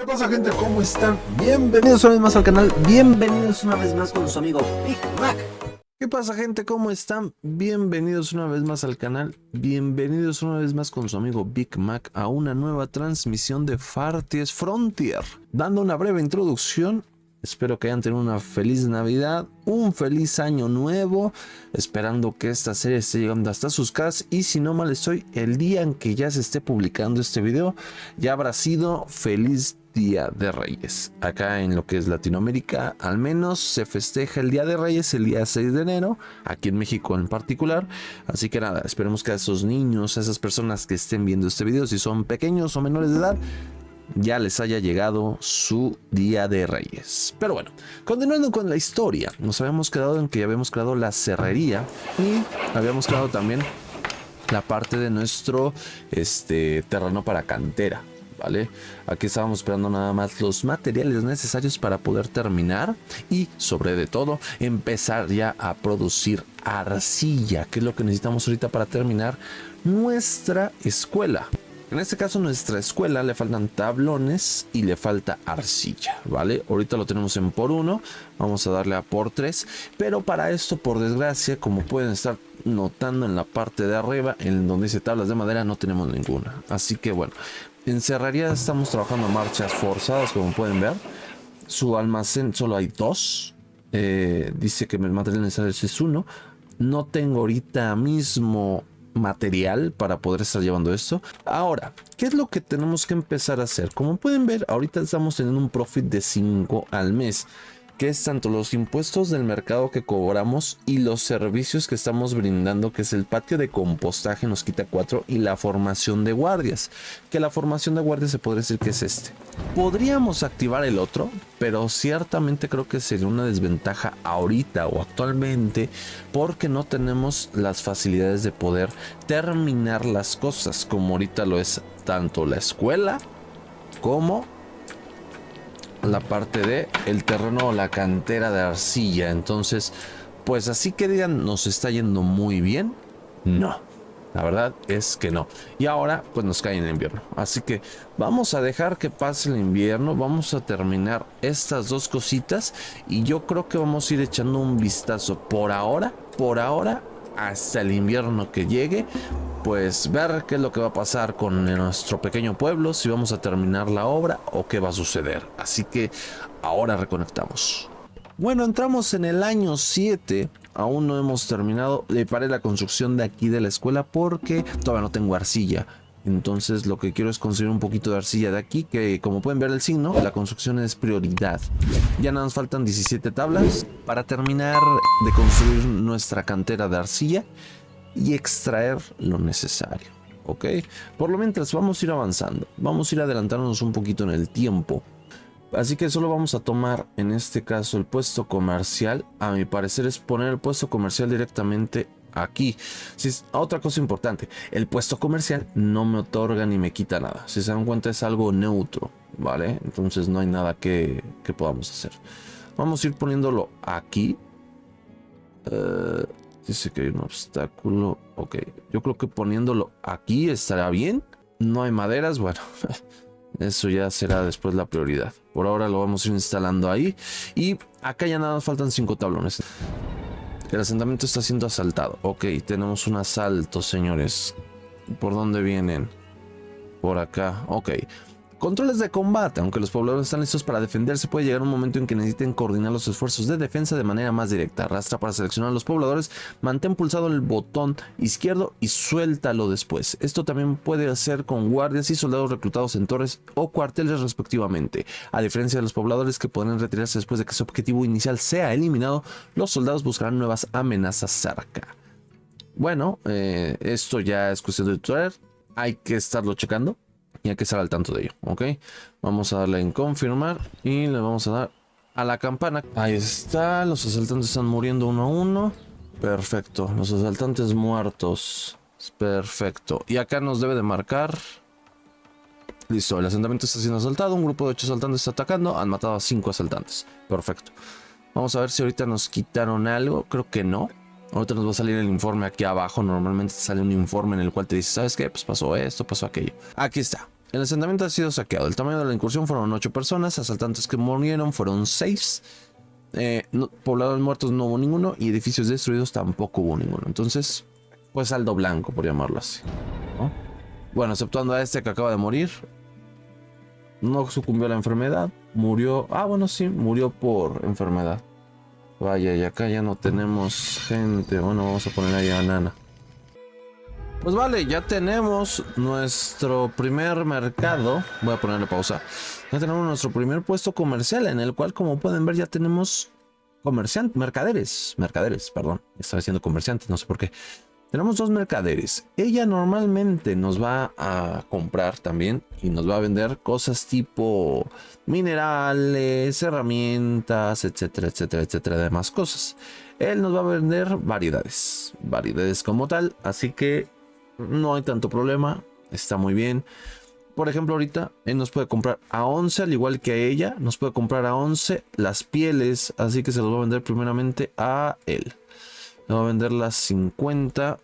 ¿Qué pasa, gente? ¿Cómo están? Bienvenidos una vez más al canal. Bienvenidos una vez más con su amigo Big Mac. ¿Qué pasa, gente? ¿Cómo están? Bienvenidos una vez más al canal. Bienvenidos una vez más con su amigo Big Mac a una nueva transmisión de Far Ties Frontier. Dando una breve introducción. Espero que hayan tenido una feliz Navidad, un feliz año nuevo, esperando que esta serie esté llegando hasta sus casas, y si no mal estoy, el día en que ya se esté publicando este video, ya habrá sido feliz Día de Reyes. Acá en lo que es Latinoamérica, al menos se festeja el Día de Reyes el día 6 de enero, aquí en México en particular, así que nada, esperemos que a esos niños, a esas personas que estén viendo este video, si son pequeños o menores de edad, ya les haya llegado su Día de Reyes. Pero bueno, continuando con la historia, nos habíamos quedado en que ya habíamos creado la serrería y habíamos creado también la parte de nuestro terreno para cantera, ¿vale? Aquí estábamos esperando nada más los materiales necesarios para poder terminar y, sobre de todo, empezar ya a producir arcilla, que es lo que necesitamos ahorita para terminar nuestra escuela. En este caso, nuestra escuela le faltan tablones y le falta arcilla, ¿vale? Ahorita lo tenemos en por 1, vamos a darle a por 3, pero para esto, por desgracia, como pueden estar notando en la parte de arriba, en donde dice tablas de madera, no tenemos ninguna. Así que bueno, en serrería estamos trabajando a marchas forzadas, como pueden ver. Su almacén solo hay 2, dice que el material necesario es 1. No tengo ahorita mismo material para poder estar llevando esto. Ahora, ¿qué es lo que tenemos que empezar a hacer? Como pueden ver, ahorita estamos teniendo un profit de 5 al mes, que es tanto los impuestos del mercado que cobramos y los servicios que estamos brindando, que es el patio de compostaje, nos quita 4, y la formación de guardias, que la formación de guardias se podría decir que es este. Podríamos activar el otro, pero ciertamente creo que sería una desventaja ahorita o actualmente, porque no tenemos las facilidades de poder terminar las cosas como ahorita lo es tanto la escuela como la parte de el terreno o la cantera de arcilla. Entonces, pues así que digan, nos está yendo muy bien, no, la verdad es que no. Y ahora pues nos cae en el invierno, así que vamos a dejar que pase el invierno, vamos a terminar estas dos cositas y yo creo que vamos a ir echando un vistazo por ahora hasta el invierno que llegue, pues ver qué es lo que va a pasar con nuestro pequeño pueblo, si vamos a terminar la obra o qué va a suceder. Así que ahora reconectamos. Bueno, entramos en el año 7, aún no hemos terminado. Le paré la construcción de aquí de la escuela porque todavía no tengo arcilla. Entonces lo que quiero es conseguir un poquito de arcilla de aquí, que como pueden ver el signo, la construcción es prioridad. Ya nada nos faltan 17 tablas para terminar de construir nuestra cantera de arcilla y extraer lo necesario, ¿ok? Por lo mientras vamos a ir avanzando, vamos a ir adelantándonos un poquito en el tiempo. Así que solo vamos a tomar en este caso el puesto comercial. A mi parecer es poner el puesto comercial directamente aquí. Otra cosa importante, el puesto comercial no me otorga ni me quita nada. Si se dan cuenta, es algo neutro, ¿vale? Entonces no hay nada que podamos hacer. Vamos a ir poniéndolo aquí. Dice que hay un obstáculo. Ok, yo creo que poniéndolo aquí estará bien. No hay maderas, bueno, eso ya será después la prioridad. Por ahora lo vamos a ir instalando ahí. Y acá ya nada más faltan 5 tablones. El asentamiento está siendo asaltado. Ok, tenemos un asalto, señores. ¿Por dónde vienen? Por acá, ok. Controles de combate. Aunque los pobladores están listos para defenderse, puede llegar un momento en que necesiten coordinar los esfuerzos de defensa de manera más directa. Arrastra para seleccionar a los pobladores, mantén pulsado el botón izquierdo y suéltalo después. Esto también puede hacer con guardias y soldados reclutados en torres o cuarteles respectivamente. A diferencia de los pobladores, que podrán retirarse después de que su objetivo inicial sea eliminado, los soldados buscarán nuevas amenazas cerca. Bueno, esto ya es cuestión de tutorial. Hay que estarlo checando y hay que estar al tanto de ello, ¿ok? Vamos a darle en confirmar y le vamos a dar a la campana. Ahí está, los asaltantes están muriendo uno a uno. Perfecto, los asaltantes muertos. Perfecto, y acá nos debe de marcar. Listo, el asentamiento está siendo asaltado. Un grupo de 8 asaltantes está atacando. Han matado a 5 asaltantes. Perfecto. Vamos a ver si ahorita nos quitaron algo. Creo que no. Ahorita nos va a salir el informe aquí abajo. Normalmente te sale un informe en el cual te dice, ¿sabes qué? Pues pasó esto, pasó aquello. Aquí está. El asentamiento ha sido saqueado. El tamaño de la incursión fueron 8 personas. Asaltantes que murieron fueron 6. Pobladores muertos no hubo ninguno. Y edificios destruidos tampoco hubo ninguno. Entonces, pues saldo blanco, por llamarlo así, ¿no? Bueno, exceptuando a este que acaba de morir. No sucumbió a la enfermedad. Murió. Ah, bueno, sí, murió por enfermedad. Vaya, y acá ya no tenemos gente. Bueno, vamos a poner ahí a Nana. Pues vale, ya tenemos nuestro primer mercado. Voy a ponerle pausa. Ya tenemos nuestro primer puesto comercial, en el cual, como pueden ver, ya tenemos mercaderes, perdón. Estaba diciendo comerciantes, no sé por qué. Tenemos 2 mercaderes. Ella normalmente nos va a comprar también y nos va a vender cosas tipo minerales, herramientas, etcétera, etcétera, etcétera, demás cosas. Él nos va a vender variedades como tal, así que no hay tanto problema, está muy bien. Por ejemplo, ahorita él nos puede comprar a 11, al igual que a ella, nos puede comprar a 11 las pieles, así que se los va a vender primeramente a él. Le va a vender las 50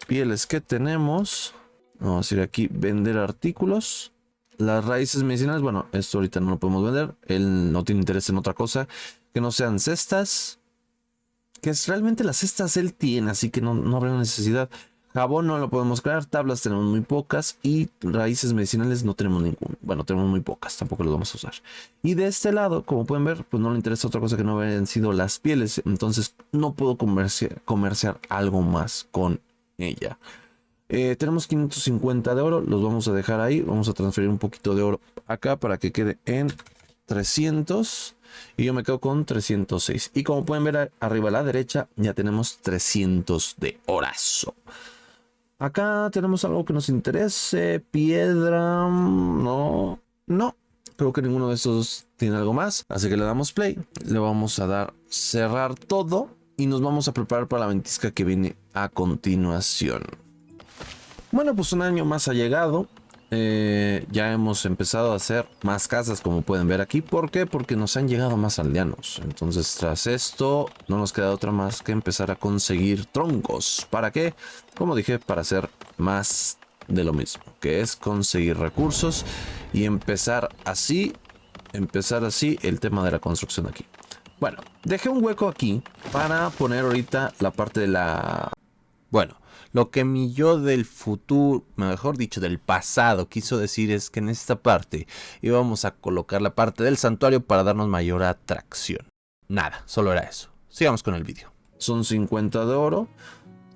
pieles que tenemos. Vamos a ir aquí, vender artículos. Las raíces medicinales, bueno, esto ahorita no lo podemos vender. Él no tiene interés en otra cosa que no sean cestas. Que es realmente las cestas él tiene, así que no habrá necesidad. Jabón no lo podemos crear, tablas tenemos muy pocas y raíces medicinales no tenemos ningún. Bueno, tenemos muy pocas, tampoco las vamos a usar. Y de este lado, como pueden ver, pues no le interesa otra cosa que no hayan sido las pieles. Entonces no puedo comerciar algo más con ella. Tenemos 550 de oro, los vamos a dejar ahí. Vamos a transferir un poquito de oro acá para que quede en 300. Y yo me quedo con 306. Y como pueden ver arriba a la derecha, ya tenemos 300 de orazo. Acá tenemos algo que nos interese. Piedra. No. Creo que ninguno de estos tiene algo más. Así que le damos play. Le vamos a dar cerrar todo. Y nos vamos a preparar para la ventisca que viene a continuación. Bueno, pues un año más ha llegado. Ya hemos empezado a hacer más casas, como pueden ver aquí. ¿Por qué? Porque nos han llegado más aldeanos. Entonces, tras esto, no nos queda otra más que empezar a conseguir troncos. ¿Para qué? Como dije, para hacer más de lo mismo, que es conseguir recursos y empezar así el tema de la construcción aquí. Bueno, dejé un hueco aquí para poner ahorita la parte de la... Bueno, lo que mi yo del futuro, mejor dicho, del pasado, quiso decir es que en esta parte íbamos a colocar la parte del santuario para darnos mayor atracción. Nada, solo era eso. Sigamos con el vídeo. Son 50 de oro,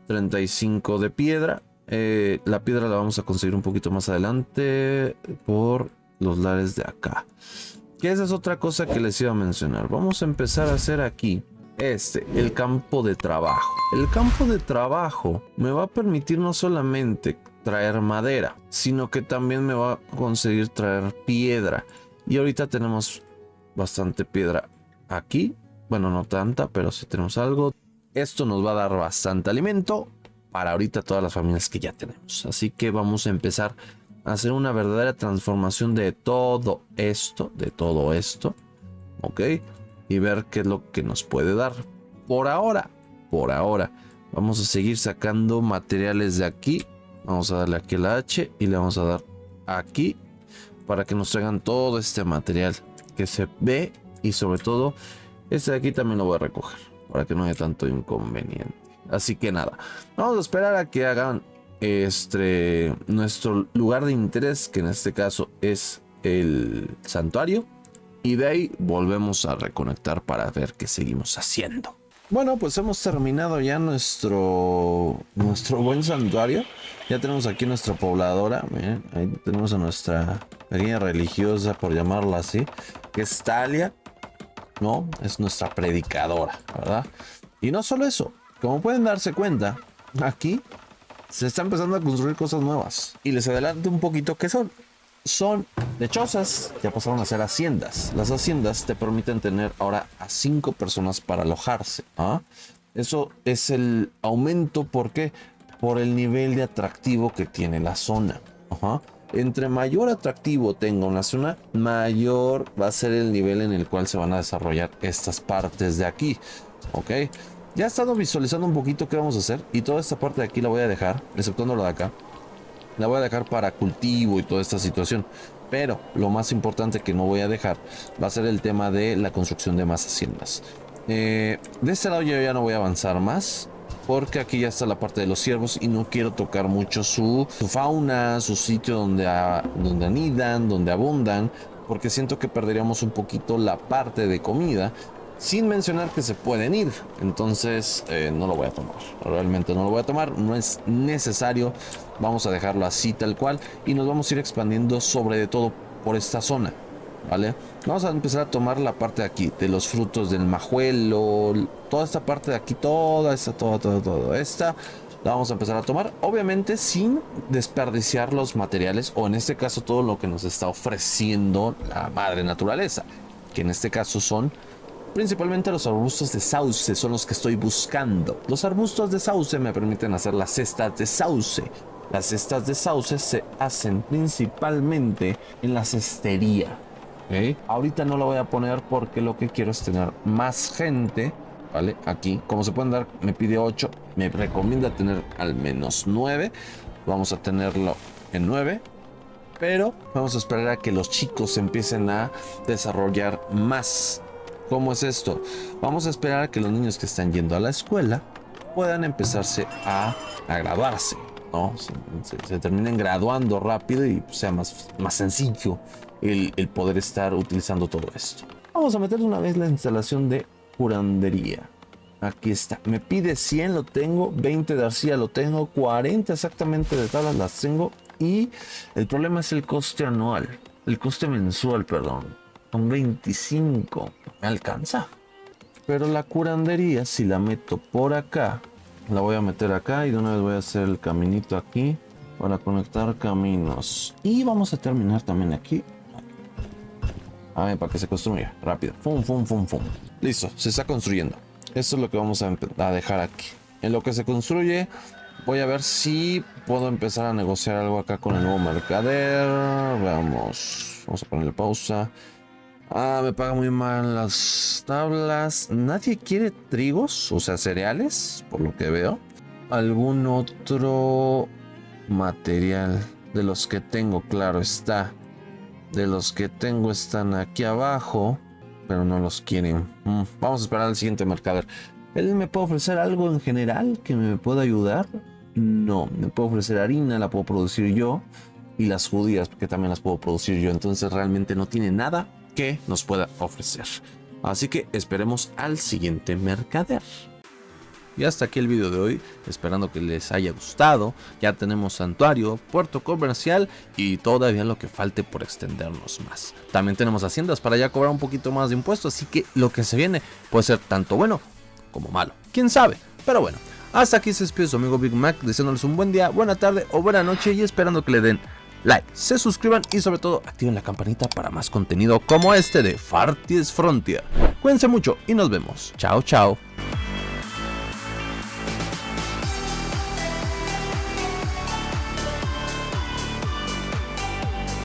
35 de piedra. La piedra la vamos a conseguir un poquito más adelante por los lares de acá. Que esa es otra cosa que les iba a mencionar. Vamos a empezar a hacer aquí el campo de trabajo. El campo de trabajo me va a permitir no solamente traer madera, sino que también me va a conseguir traer piedra. Y ahorita tenemos bastante piedra aquí. Bueno, no tanta, pero sí tenemos algo. Esto nos va a dar bastante alimento para ahorita todas las familias que ya tenemos. Así que vamos a empezar a hacer una verdadera transformación de todo esto. ¿Ok? Y ver qué es lo que nos puede dar. Por ahora, vamos a seguir sacando materiales de aquí. Vamos a darle aquí a la H y le vamos a dar aquí para que nos traigan todo este material que se ve. Y sobre todo, este de aquí también lo voy a recoger para que no haya tanto inconveniente. Así que nada, vamos a esperar a que hagan nuestro lugar de interés, que en este caso es el santuario. Y de ahí volvemos a reconectar para ver qué seguimos haciendo. Bueno, pues hemos terminado ya nuestro buen santuario. Ya tenemos aquí nuestra pobladora. Miren, ahí tenemos a nuestra pequeña religiosa, por llamarla así, que es Talia. No, es nuestra predicadora, ¿verdad? Y no solo eso, como pueden darse cuenta, aquí se está empezando a construir cosas nuevas. Y les adelanto un poquito qué son. Son de chozas, ya pasaron a ser haciendas. Las haciendas te permiten tener ahora a 5 personas para alojarse. Eso es el aumento, ¿por qué? Por el nivel de atractivo que tiene la zona. Entre mayor atractivo tenga una zona, mayor va a ser el nivel en el cual se van a desarrollar estas partes de aquí. ¿Ok? Ya he estado visualizando un poquito qué vamos a hacer. Y toda esta parte de aquí la voy a dejar, exceptuando la de acá. La voy a dejar para cultivo y toda esta situación. Pero lo más importante que no voy a dejar va a ser el tema de la construcción de más haciendas. De este lado yo ya no voy a avanzar más, porque aquí ya está la parte de los ciervos y no quiero tocar mucho su fauna, su sitio donde anidan, donde abundan, porque siento que perderíamos un poquito la parte de comida, sin mencionar que se pueden ir. Entonces no lo voy a tomar, realmente no lo voy a tomar, no es necesario. Vamos a dejarlo así tal cual y nos vamos a ir expandiendo sobre todo por esta zona, ¿vale? Vamos a empezar a tomar la parte de aquí, de los frutos del majuelo, toda esta parte de aquí, toda esta, toda esta, la vamos a empezar a tomar, obviamente sin desperdiciar los materiales, o en este caso todo lo que nos está ofreciendo la madre naturaleza, que en este caso son principalmente los arbustos de sauce, son los que estoy buscando. Los arbustos de sauce me permiten hacer las cestas de sauce. Las cestas de sauce se hacen principalmente en la cestería. ¿Okay? Ahorita no lo voy a poner porque lo que quiero es tener más gente, ¿vale? Aquí, como se pueden dar, me pide 8, me recomienda tener al menos 9. Vamos a tenerlo en 9, pero vamos a esperar a que los chicos empiecen a desarrollar más. ¿Cómo es esto? Vamos a esperar a que los niños que están yendo a la escuela puedan empezarse a graduarse, ¿no? Se terminen graduando rápido y sea más sencillo el poder estar utilizando todo esto. Vamos a meter de una vez la instalación de curandería. Aquí está. Me pide 100, lo tengo. 20 de arcilla lo tengo. 40 exactamente de tablas las tengo. Y el problema es el coste anual. El coste mensual, perdón. Son 25. Me alcanza. Pero la curandería, si la meto por acá, la voy a meter acá y de una vez voy a hacer el caminito aquí para conectar caminos. Y vamos a terminar también aquí. A ver, para que se construya rápido. Fum, fum, fum, fum. Listo, se está construyendo. Esto es lo que vamos a dejar aquí. En lo que se construye, voy a ver si puedo empezar a negociar algo acá con el nuevo mercader. Vamos a ponerle pausa. Me paga muy mal las tablas. Nadie quiere trigos, o sea, cereales, por lo que veo. Algún otro material de los que tengo, claro está. De los que tengo están aquí abajo, pero no los quieren. Vamos a esperar al siguiente mercader. ¿Él me puede ofrecer algo en general que me pueda ayudar? No, me puede ofrecer harina, la puedo producir yo. Y las judías, porque también las puedo producir yo. Entonces realmente no tiene nada que nos pueda ofrecer. Así que esperemos al siguiente mercader. Y hasta aquí el video de hoy, esperando que les haya gustado. Ya tenemos santuario, puerto comercial y todavía lo que falte por extendernos más. También tenemos haciendas para ya cobrar un poquito más de impuestos, así que lo que se viene puede ser tanto bueno como malo. ¿Quién sabe? Pero bueno, hasta aquí se despide su amigo Big Mac, deseándoles un buen día, buena tarde o buena noche y esperando que le den like, se suscriban y sobre todo activen la campanita para más contenido como este de Far East Frontier. Cuídense mucho y nos vemos. Chao, chao.